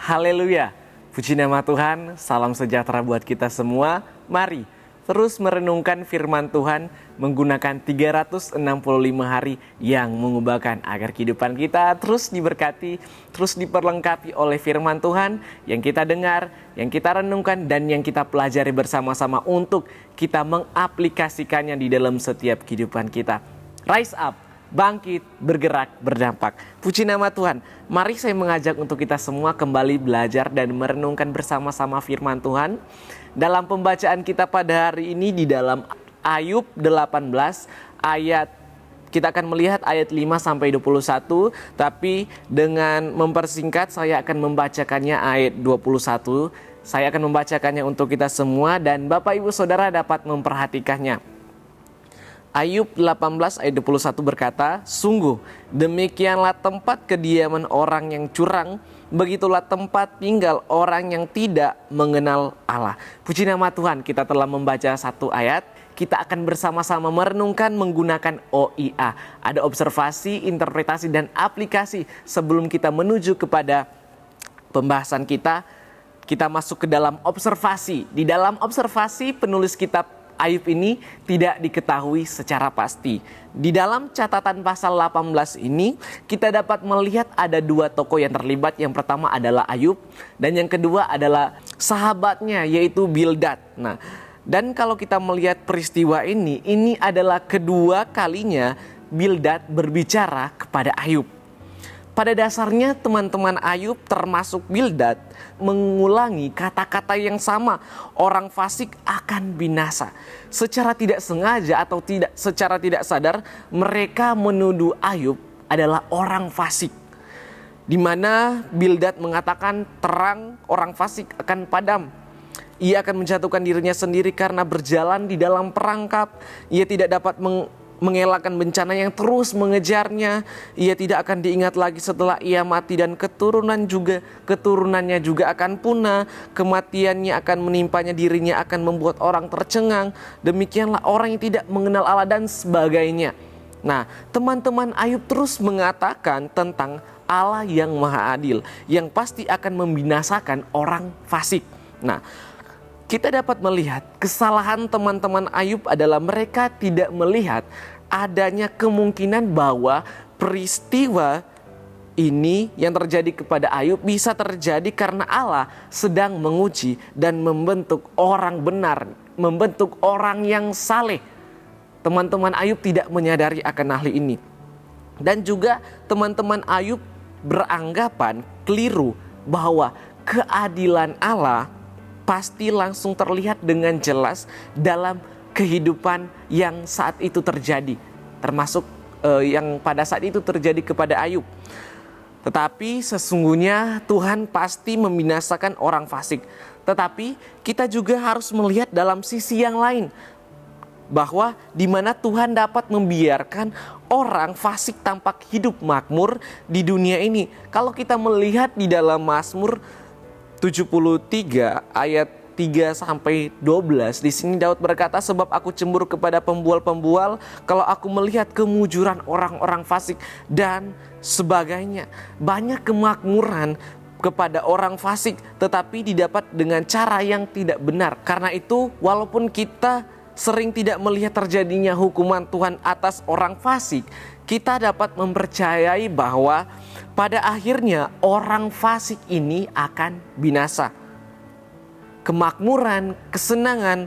Haleluya, puji nama Tuhan, salam sejahtera buat kita semua. Mari terus merenungkan firman Tuhan menggunakan 365 hari yang mengubahkan agar kehidupan kita terus diberkati, terus diperlengkapi oleh firman Tuhan yang kita dengar, yang kita renungkan, dan yang kita pelajari bersama-sama untuk kita mengaplikasikannya di dalam setiap kehidupan kita. Rise up, bangkit, bergerak, berdampak. Puji nama Tuhan. Mari saya mengajak untuk kita semua kembali belajar dan merenungkan bersama-sama firman Tuhan. Dalam pembacaan kita pada hari ini di dalam Ayub 18 ayat, kita akan melihat ayat 5-21. Tapi dengan mempersingkat saya akan membacakannya ayat 21. Saya akan membacakannya untuk kita semua dan Bapak Ibu Saudara dapat memperhatikannya. Ayub 18 ayat 21 berkata, "Sungguh demikianlah tempat kediaman orang yang curang, begitulah tempat tinggal orang yang tidak mengenal Allah." Puji nama Tuhan, kita telah membaca satu ayat. Kita akan bersama-sama merenungkan menggunakan OIA. Ada observasi, interpretasi, dan aplikasi. Sebelum kita menuju kepada pembahasan kita, kita masuk ke dalam observasi. Di dalam observasi, penulis kitab Ayub ini tidak diketahui secara pasti. Di dalam catatan pasal 18 ini kita dapat melihat ada dua tokoh yang terlibat. Yang pertama adalah Ayub dan yang kedua adalah sahabatnya yaitu Bildad. Nah, dan kalau kita melihat peristiwa ini adalah kedua kalinya Bildad berbicara kepada Ayub. Pada dasarnya teman-teman Ayub termasuk Bildad mengulangi kata-kata yang sama. Orang fasik akan binasa. Secara tidak sengaja atau secara tidak sadar mereka menuduh Ayub adalah orang fasik. Di mana Bildad mengatakan terang orang fasik akan padam. Ia akan menjatuhkan dirinya sendiri karena berjalan di dalam perangkap. Ia tidak dapat mengelakkan bencana yang terus mengejarnya. Ia tidak akan diingat lagi setelah ia mati dan keturunannya juga akan punah. Kematiannya akan menimpanya, dirinya akan membuat orang tercengang. Demikianlah orang yang tidak mengenal Allah dan sebagainya. Nah, teman-teman Ayub terus mengatakan tentang Allah yang maha adil, yang pasti akan membinasakan orang fasik. Nah, kita dapat melihat kesalahan teman-teman Ayub adalah mereka tidak melihat adanya kemungkinan bahwa peristiwa ini yang terjadi kepada Ayub bisa terjadi karena Allah sedang menguji dan membentuk orang benar, membentuk orang yang saleh. Teman-teman Ayub tidak menyadari akan hal ini. Dan juga teman-teman Ayub beranggapan keliru bahwa keadilan Allah pasti langsung terlihat dengan jelas dalam kehidupan yang saat itu terjadi. Termasuk yang pada saat itu terjadi kepada Ayub. Tetapi sesungguhnya Tuhan pasti membinasakan orang fasik. Tetapi kita juga harus melihat dalam sisi yang lain. Bahwa di mana Tuhan dapat membiarkan orang fasik tampak hidup makmur di dunia ini. Kalau kita melihat di dalam Mazmur 73 ayat 3-12, di sini Daud berkata, "Sebab aku cemburu kepada pembual-pembual kalau aku melihat kemujuran orang-orang fasik dan sebagainya." Banyak kemakmuran kepada orang fasik tetapi didapat dengan cara yang tidak benar. Karena itu walaupun kita sering tidak melihat terjadinya hukuman Tuhan atas orang fasik, kita dapat mempercayai bahwa pada akhirnya orang fasik ini akan binasa. Kemakmuran, kesenangan,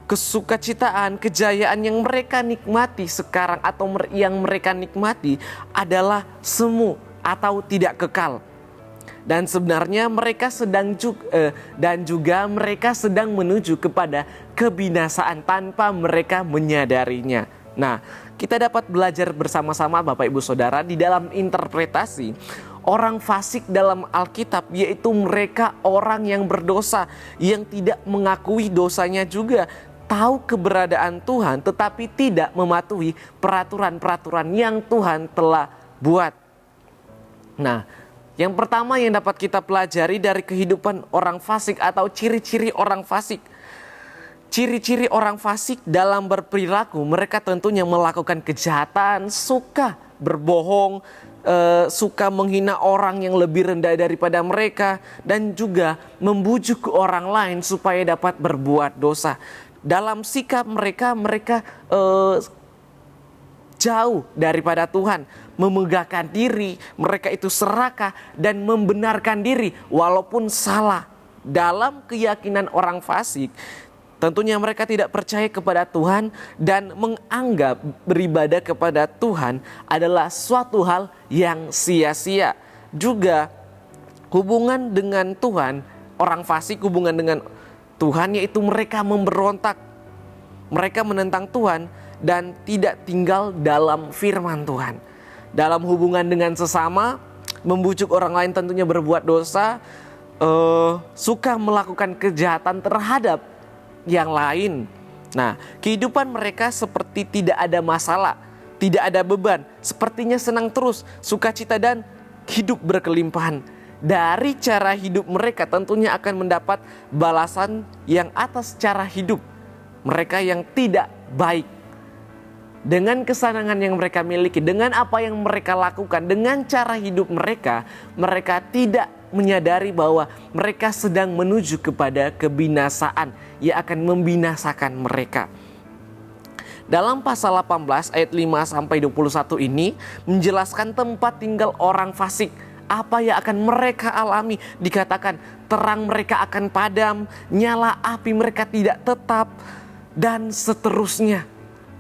kesukacitaan, kejayaan yang mereka nikmati sekarang atau yang mereka nikmati adalah semu atau tidak kekal. Dan sebenarnya mereka mereka sedang menuju kepada kebinasaan tanpa mereka menyadarinya. Nah, kita dapat belajar bersama-sama Bapak Ibu Saudara di dalam interpretasi orang fasik dalam Alkitab, yaitu mereka orang yang berdosa, yang tidak mengakui dosanya juga, tahu keberadaan Tuhan tetapi tidak mematuhi peraturan-peraturan yang Tuhan telah buat. Nah, yang pertama yang dapat kita pelajari dari kehidupan orang fasik atau ciri-ciri orang fasik. Ciri-ciri orang fasik dalam berperilaku, mereka tentunya melakukan kejahatan, suka berbohong, suka menghina orang yang lebih rendah daripada mereka, dan juga membujuk orang lain supaya dapat berbuat dosa. Dalam sikap mereka jauh daripada Tuhan, memegahkan diri, mereka itu serakah dan membenarkan diri walaupun salah. Dalam keyakinan orang fasik, tentunya mereka tidak percaya kepada Tuhan dan menganggap beribadah kepada Tuhan adalah suatu hal yang sia-sia. Juga hubungan dengan Tuhan, orang fasik hubungan dengan Tuhan yaitu mereka memberontak, mereka menentang Tuhan dan tidak tinggal dalam firman Tuhan. Dalam hubungan dengan sesama, membujuk orang lain tentunya berbuat dosa, suka melakukan kejahatan terhadap yang lain. Nah, kehidupan mereka seperti tidak ada masalah, tidak ada beban, sepertinya senang terus, sukacita dan hidup berkelimpahan. Dari cara hidup mereka tentunya akan mendapat balasan yang atas cara hidup mereka yang tidak baik. Dengan kesenangan yang mereka miliki, dengan apa yang mereka lakukan, dengan cara hidup mereka, mereka tidak menyadari bahwa mereka sedang menuju kepada kebinasaan yang akan membinasakan mereka. Dalam pasal 18 ayat 5-21 ini menjelaskan tempat tinggal orang fasik. Apa yang akan mereka alami? Dikatakan terang mereka akan padam, nyala api mereka tidak tetap, dan seterusnya.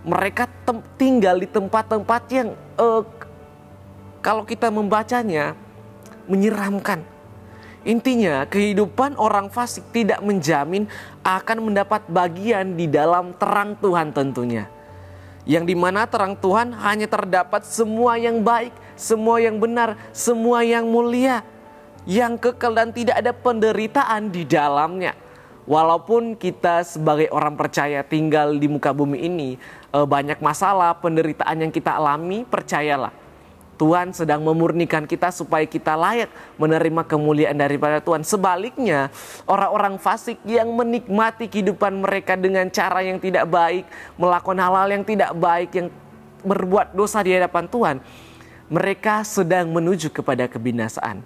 Mereka tinggal di tempat-tempat yang kalau kita membacanya menyeramkan. Intinya kehidupan orang fasik tidak menjamin akan mendapat bagian di dalam terang Tuhan tentunya. Yang dimana terang Tuhan hanya terdapat semua yang baik, semua yang benar, semua yang mulia, yang kekal dan tidak ada penderitaan di dalamnya. Walaupun kita sebagai orang percaya tinggal di muka bumi ini, banyak masalah, penderitaan yang kita alami, percayalah Tuhan sedang memurnikan kita supaya kita layak menerima kemuliaan daripada Tuhan. Sebaliknya, orang-orang fasik yang menikmati kehidupan mereka dengan cara yang tidak baik, melakukan hal-hal yang tidak baik, yang berbuat dosa di hadapan Tuhan, mereka sedang menuju kepada kebinasaan.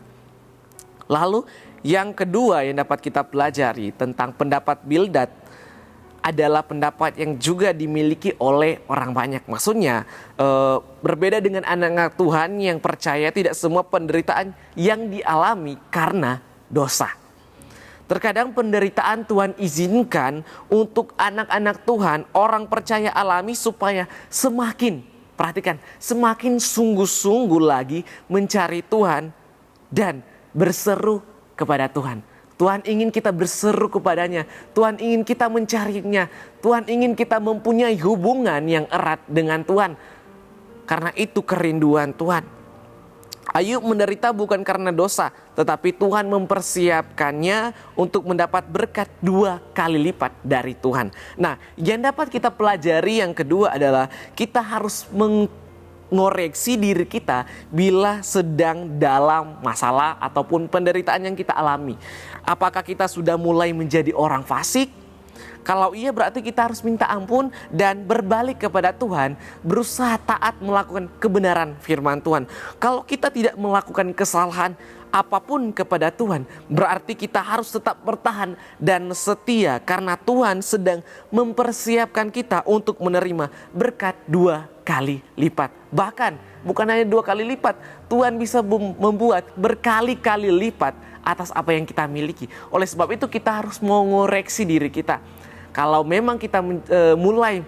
Lalu yang kedua yang dapat kita pelajari tentang pendapat Bildad adalah pendapat yang juga dimiliki oleh orang banyak. Maksudnya berbeda dengan anak-anak Tuhan yang percaya tidak semua penderitaan yang dialami karena dosa. Terkadang penderitaan Tuhan izinkan untuk anak-anak Tuhan, orang percaya alami supaya semakin, perhatikan, semakin sungguh-sungguh lagi mencari Tuhan dan berseru kepada Tuhan. Tuhan ingin kita berseru kepadanya. Tuhan ingin kita mencarinya. Tuhan ingin kita mempunyai hubungan yang erat dengan Tuhan. Karena itu kerinduan Tuhan. Ayub menderita bukan karena dosa, tetapi Tuhan mempersiapkannya untuk mendapat berkat 2 kali lipat dari Tuhan. Nah, yang dapat kita pelajari yang kedua adalah kita harus mengoreksi diri kita bila sedang dalam masalah ataupun penderitaan yang kita alami. Apakah kita sudah mulai menjadi orang fasik? Kalau iya berarti kita harus minta ampun dan berbalik kepada Tuhan, berusaha taat melakukan kebenaran firman Tuhan. Kalau kita tidak melakukan kesalahan apapun kepada Tuhan, berarti kita harus tetap bertahan dan setia karena Tuhan sedang mempersiapkan kita untuk menerima berkat 2 kali lipat. Bahkan bukan hanya 2 kali lipat, Tuhan bisa membuat berkali-kali lipat atas apa yang kita miliki. Oleh sebab itu kita harus mengoreksi diri kita. Kalau memang kita mulai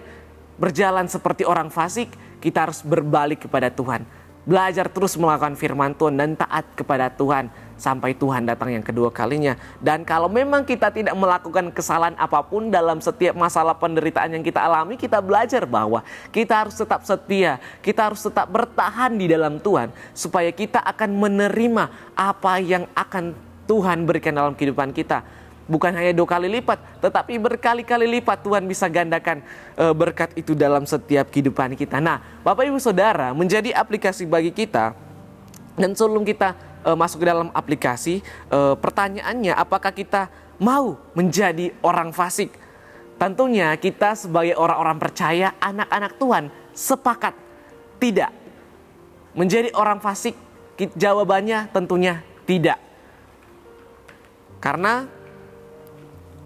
berjalan seperti orang fasik, kita harus berbalik kepada Tuhan. Belajar terus melakukan firman Tuhan dan taat kepada Tuhan sampai Tuhan datang yang kedua kalinya. Dan kalau memang kita tidak melakukan kesalahan apapun dalam setiap masalah penderitaan yang kita alami, kita belajar bahwa kita harus tetap setia, kita harus tetap bertahan di dalam Tuhan supaya kita akan menerima apa yang akan Tuhan berikan dalam kehidupan kita. Bukan hanya 2 kali lipat, tetapi berkali-kali lipat Tuhan bisa gandakan berkat itu dalam setiap kehidupan kita. Nah, Bapak Ibu Saudara, menjadi aplikasi bagi kita. Dan sebelum kita masuk ke dalam aplikasi, pertanyaannya apakah kita mau menjadi orang fasik? Tentunya kita sebagai orang-orang percaya, anak-anak Tuhan sepakat tidak. menjadi orang fasik? Jawabannya tentunya tidak. Karena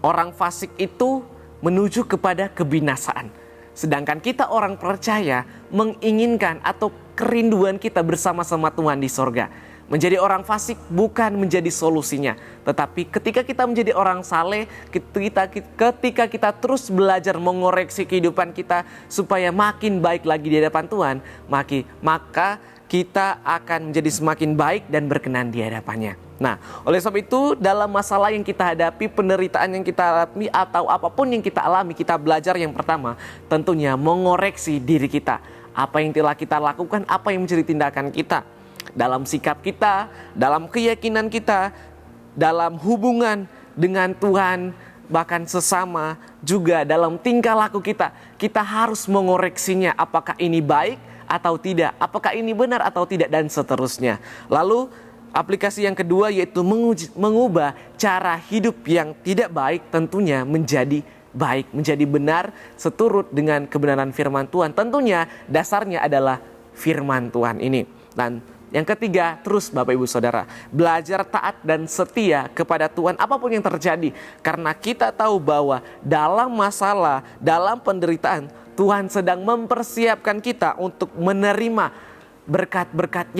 orang fasik itu menuju kepada kebinasaan. Sedangkan kita orang percaya menginginkan atau kerinduan kita bersama-sama Tuhan di sorga. Menjadi orang fasik bukan menjadi solusinya. Tetapi ketika kita menjadi orang saleh, ketika kita terus belajar mengoreksi kehidupan kita supaya makin baik lagi di hadapan Tuhan, maka kita akan menjadi semakin baik dan berkenan di hadapannya. Nah, oleh sebab itu dalam masalah yang kita hadapi, penderitaan yang kita alami atau apapun yang kita alami, kita belajar yang pertama tentunya mengoreksi diri kita. Apa yang telah kita lakukan, apa yang menjadi tindakan kita. Dalam sikap kita, dalam keyakinan kita, dalam hubungan dengan Tuhan, bahkan sesama, juga dalam tingkah laku kita. Kita harus mengoreksinya, apakah ini baik atau tidak, apakah ini benar atau tidak, dan seterusnya. Lalu aplikasi yang kedua yaitu mengubah cara hidup yang tidak baik tentunya menjadi baik, menjadi benar seturut dengan kebenaran firman Tuhan. Tentunya dasarnya adalah firman Tuhan ini. Dan yang ketiga, terus Bapak Ibu Saudara, belajar taat dan setia kepada Tuhan apapun yang terjadi. Karena kita tahu bahwa dalam masalah, dalam penderitaan, Tuhan sedang mempersiapkan kita untuk menerima berkat-berkat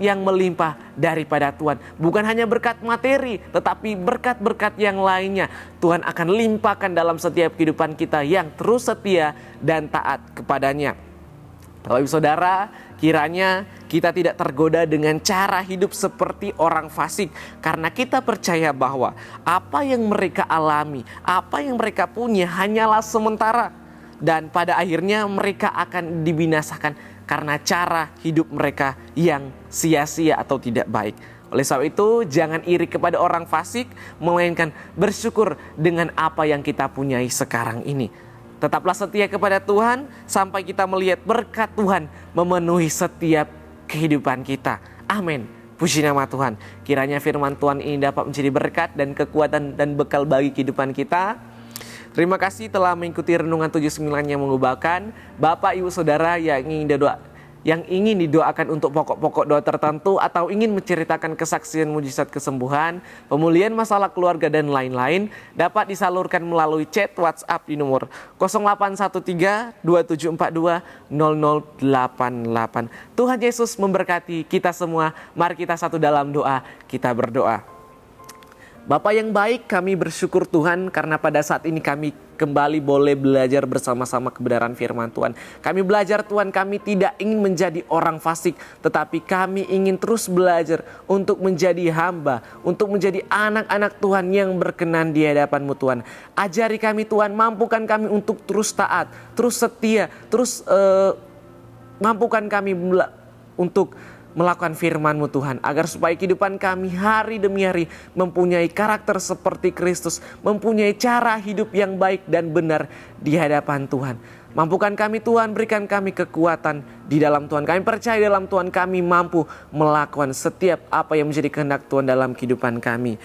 yang melimpah daripada Tuhan. Bukan hanya berkat materi, tetapi berkat-berkat yang lainnya Tuhan akan limpahkan dalam setiap kehidupan kita yang terus setia dan taat kepadanya. Bapak Ibu Saudara, kiranya kita tidak tergoda dengan cara hidup seperti orang fasik. Karena kita percaya bahwa apa yang mereka alami, apa yang mereka punya hanyalah sementara. Dan pada akhirnya mereka akan dibinasakan karena cara hidup mereka yang sia-sia atau tidak baik. Oleh sebab itu jangan iri kepada orang fasik, melainkan bersyukur dengan apa yang kita punyai sekarang ini. Tetaplah setia kepada Tuhan sampai kita melihat berkat Tuhan memenuhi setiap kehidupan kita. Amin. Puji nama Tuhan. Kiranya firman Tuhan ini dapat menjadi berkat dan kekuatan dan bekal bagi kehidupan kita. Terima kasih telah mengikuti Renungan 79 yang mengubahkan. Bapak Ibu Saudara yang ingin didoakan untuk pokok-pokok doa tertentu atau ingin menceritakan kesaksian mujizat kesembuhan, pemulihan masalah keluarga dan lain-lain, dapat disalurkan melalui chat WhatsApp di nomor 0813 2742 0088. Tuhan Yesus memberkati kita semua. Mari kita satu dalam doa, kita berdoa. Bapa yang baik, kami bersyukur Tuhan karena pada saat ini kami kembali boleh belajar bersama-sama kebenaran firman Tuhan. Kami belajar Tuhan, kami tidak ingin menjadi orang fasik, tetapi kami ingin terus belajar untuk menjadi hamba, untuk menjadi anak-anak Tuhan yang berkenan di hadapan-Mu Tuhan. Ajari kami Tuhan, mampukan kami untuk terus taat, terus setia, terus mampukan kami untuk melakukan firman-Mu Tuhan, agar supaya kehidupan kami hari demi hari mempunyai karakter seperti Kristus, mempunyai cara hidup yang baik dan benar di hadapan Tuhan. Mampukan kami Tuhan, berikan kami kekuatan di dalam Tuhan. Kami percaya dalam Tuhan kami mampu melakukan setiap apa yang menjadi kehendak Tuhan dalam kehidupan kami.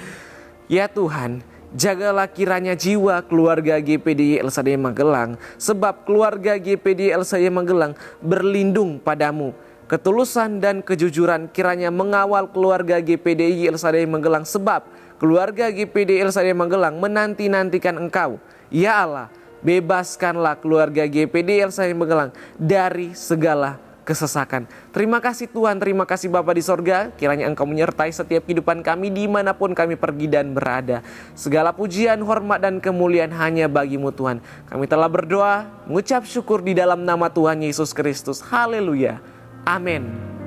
Ya Tuhan, jagalah kiranya jiwa keluarga GPDI LSD Magelang, sebab keluarga GPDI LSD Magelang berlindung padamu. Ketulusan dan kejujuran kiranya mengawal keluarga GPDI LSD Magelang, sebab keluarga GPDI LSD Magelang menanti-nantikan Engkau. Ya Allah, bebaskanlah keluarga GPDI LSD Magelang dari segala kesesakan. Terima kasih Tuhan, terima kasih Bapa di sorga. Kiranya Engkau menyertai setiap kehidupan kami dimanapun kami pergi dan berada. Segala pujian, hormat dan kemuliaan hanya bagi-Mu Tuhan. Kami telah berdoa, mengucap syukur di dalam nama Tuhan Yesus Kristus. Haleluya. Amin.